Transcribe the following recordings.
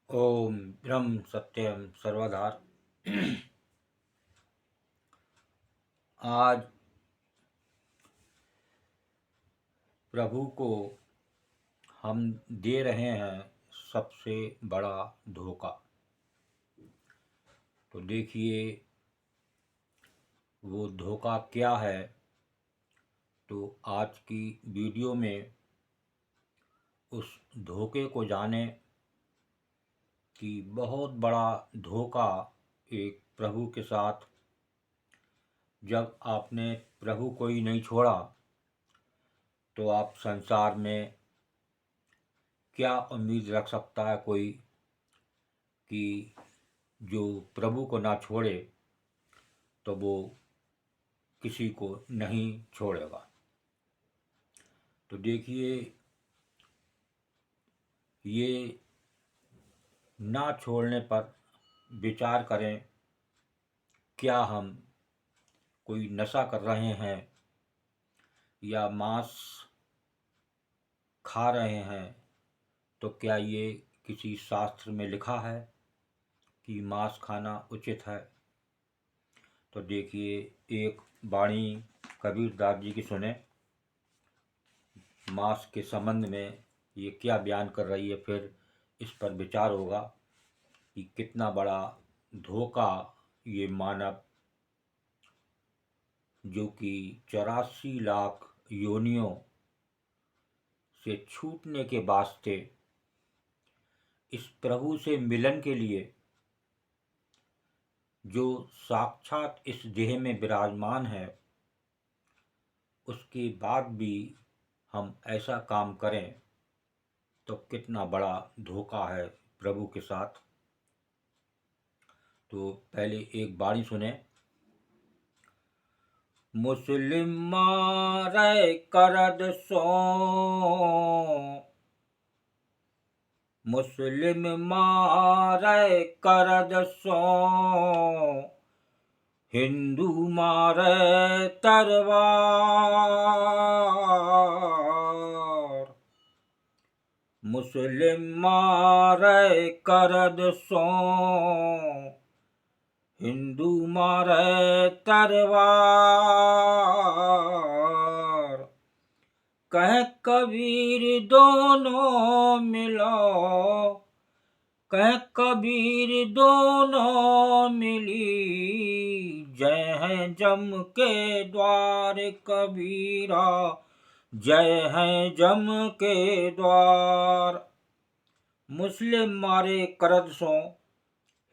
ओम ब्रह्म सत्यम सर्वधार। आज प्रभु को हम दे रहे हैं सबसे बड़ा धोखा। तो देखिए वो धोखा क्या है। तो आज की वीडियो में उस धोखे को जाने कि बहुत बड़ा धोखा एक प्रभु के साथ, जब आपने प्रभु को ही नहीं छोड़ा तो आप संसार में क्या उम्मीद रख सकता है कोई कि जो प्रभु को ना छोड़े तो वो किसी को नहीं छोड़ेगा। तो देखिए ये ना छोड़ने पर विचार करें, क्या हम कोई नशा कर रहे हैं या मांस खा रहे हैं, तो क्या ये किसी शास्त्र में लिखा है कि मांस खाना उचित है। तो देखिए एक वाणी कबीरदास जी की सुने, मांस के संबंध में ये क्या बयान कर रही है, फिर इस पर विचार होगा कि कितना बड़ा धोखा ये मानव, जो कि 84 लाख योनियों से छूटने के वास्ते इस प्रभु से मिलन के लिए जो साक्षात इस देह में विराजमान है, उसके बाद भी हम ऐसा काम करें तो कितना बड़ा धोखा है प्रभु के साथ। तो पहले एक बाणी सुने। मुस्लिम मारै करद सो, मुस्लिम मारै करद सो, हिंदू मारै तरवार। मुस्लिम मारै करद सो, हिंदू मारै तरवार। कह कबीर दोनों मिलो, कह कबीर दोनों मिली, जय है जम के द्वार कबीरा, जय है जम के द्वार। मुस्लिम मारे करद सो,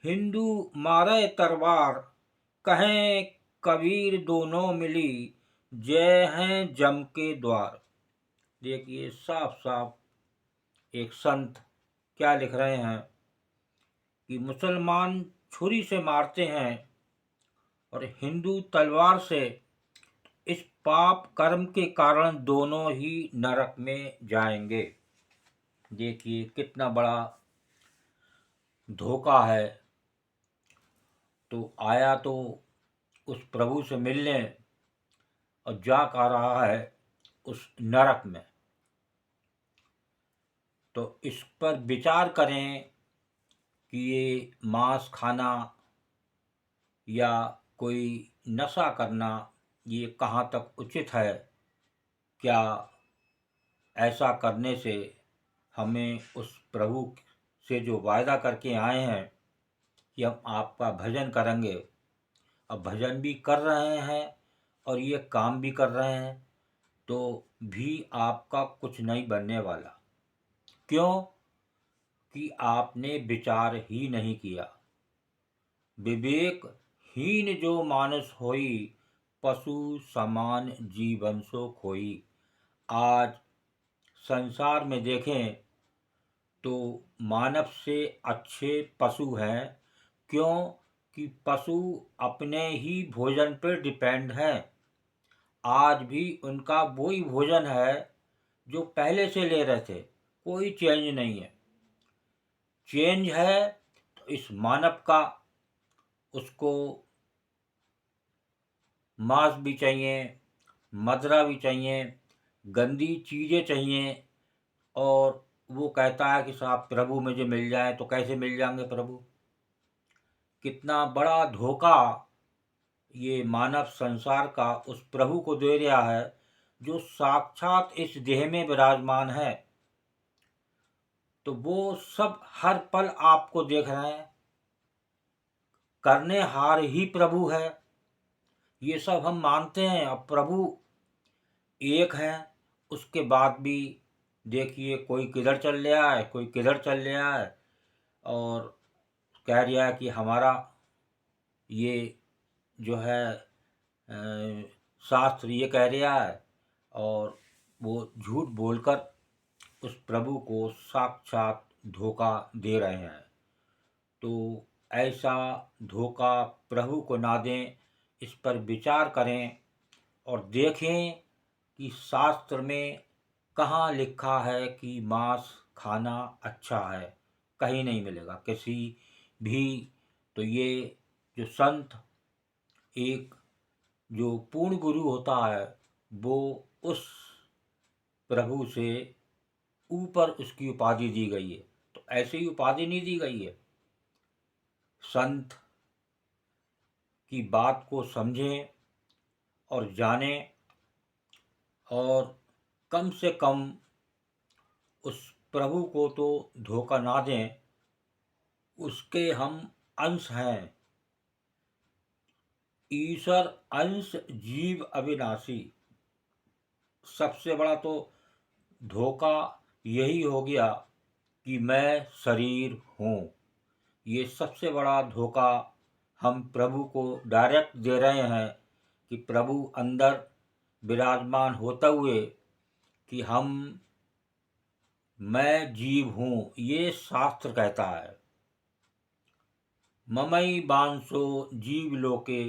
हिंदू मारे तरवार। कहें कबीर दोनों मिली, जय हैं जम के द्वार। देखिए साफ साफ एक संत क्या लिख रहे हैं कि मुसलमान छुरी से मारते हैं और हिंदू तलवार से। इस पाप कर्म के कारण दोनों ही नरक में जाएंगे। देखिए कितना बड़ा धोखा है। तो आया तो उस प्रभु से मिलने और जा कर रहा है उस नरक में। तो इस पर विचार करें कि ये मांस खाना या कोई नशा करना ये कहाँ तक उचित है। क्या ऐसा करने से हमें उस प्रभु से जो वायदा करके आए हैं कि हम आपका भजन करेंगे, अब भजन भी कर रहे हैं और ये काम भी कर रहे हैं, तो भी आपका कुछ नहीं बनने वाला। क्यों कि आपने विचार ही नहीं किया। विवेकहीन जो मानस होई, पशु समान जीवन सो खोई। आज संसार में देखें तो मानव से अच्छे पशु हैं। क्यों कि पशु अपने ही भोजन पर डिपेंड हैं। आज भी उनका वही भोजन है जो पहले से ले रहे थे, कोई चेंज नहीं है। चेंज है तो इस मानव का, उसको मांस भी चाहिए, मदिरा भी चाहिए, गंदी चीज़ें चाहिए, और वो कहता है कि साहब प्रभु मुझे मिल जाए, तो कैसे मिल जाएंगे प्रभु? कितना बड़ा धोखा ये मानव संसार का उस प्रभु को दे रहा है जो साक्षात इस देह में विराजमान है। तो वो सब हर पल आपको देख रहे हैं, करने हार ही प्रभु है, ये सब हम मानते हैं। अब प्रभु एक है, उसके बाद भी देखिए कोई किधर चल रहा है, कोई किधर चल रहा है, और कह रहा है कि हमारा ये जो है शास्त्र ये कह रहा है, और वो झूठ बोलकर उस प्रभु को साक्षात धोखा दे रहे हैं। तो ऐसा धोखा प्रभु को ना दें, इस पर विचार करें और देखें कि शास्त्र में कहाँ लिखा है कि मांस खाना अच्छा है। कहीं नहीं मिलेगा किसी भी। तो ये जो संत, एक जो पूर्ण गुरु होता है, वो उस प्रभु से ऊपर उसकी उपाधि दी गई है। तो ऐसे ही उपाधि नहीं दी गई है। संत की बात को समझें और जानें, और कम से कम उस प्रभु को तो धोखा ना दें, उसके हम अंश हैं। ईश्वर अंश जीव अविनाशी। सबसे बड़ा तो धोखा यही हो गया कि मैं शरीर हूँ। ये सबसे बड़ा धोखा हम प्रभु को डायरेक्ट दे रहे हैं कि प्रभु अंदर विराजमान होते हुए कि मैं जीव हूँ, ये शास्त्र कहता है। ममई बांसो जीव लोके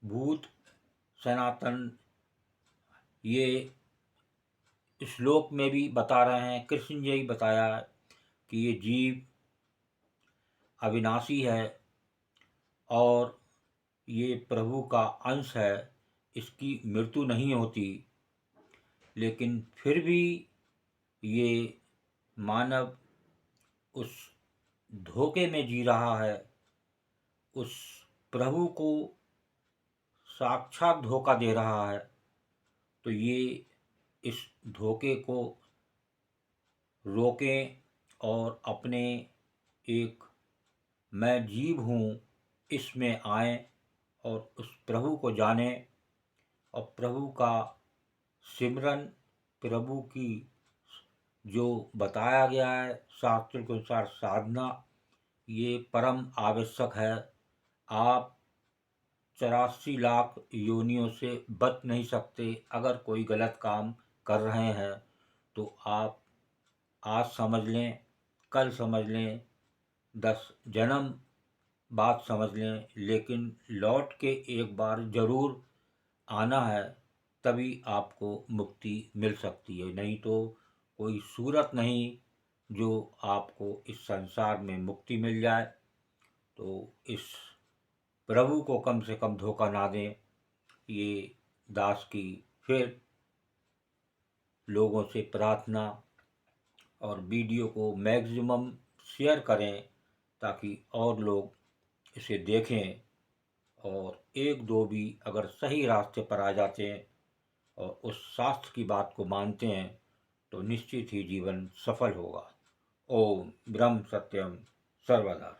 भूत सनातन, ये श्लोक में भी बता रहे हैं, कृष्ण जी ही बताया है कि ये जीव अविनाशी है और ये प्रभु का अंश है, इसकी मृत्यु नहीं होती। लेकिन फिर भी ये मानव उस धोखे में जी रहा है, उस प्रभु को साक्षात धोखा दे रहा है। तो ये इस धोखे को रोकें और अपने एक मैं जीव हूँ इसमें आएं और उस प्रभु को जानें, और प्रभु का सिमरन, प्रभु की जो बताया गया है शास्त्र के अनुसार साधना, ये परम आवश्यक है। आप 84 लाख योनियों से बच नहीं सकते। अगर कोई गलत काम कर रहे हैं तो आप आज समझ लें, कल समझ लें, 10 जन्म बाद समझ लें, लेकिन लौट के एक बार ज़रूर आना है, तभी आपको मुक्ति मिल सकती है। नहीं तो कोई सूरत नहीं जो आपको इस संसार में मुक्ति मिल जाए। तो इस प्रभु को कम से कम धोखा ना दें, ये दास की फिर लोगों से प्रार्थना। और वीडियो को मैक्सिमम शेयर करें ताकि और लोग इसे देखें, और एक दो भी अगर सही रास्ते पर आ जाते हैं और उस शास्त्र की बात को मानते हैं तो निश्चित ही जीवन सफल होगा। ओम ब्रह्म सत्यम सर्वदा।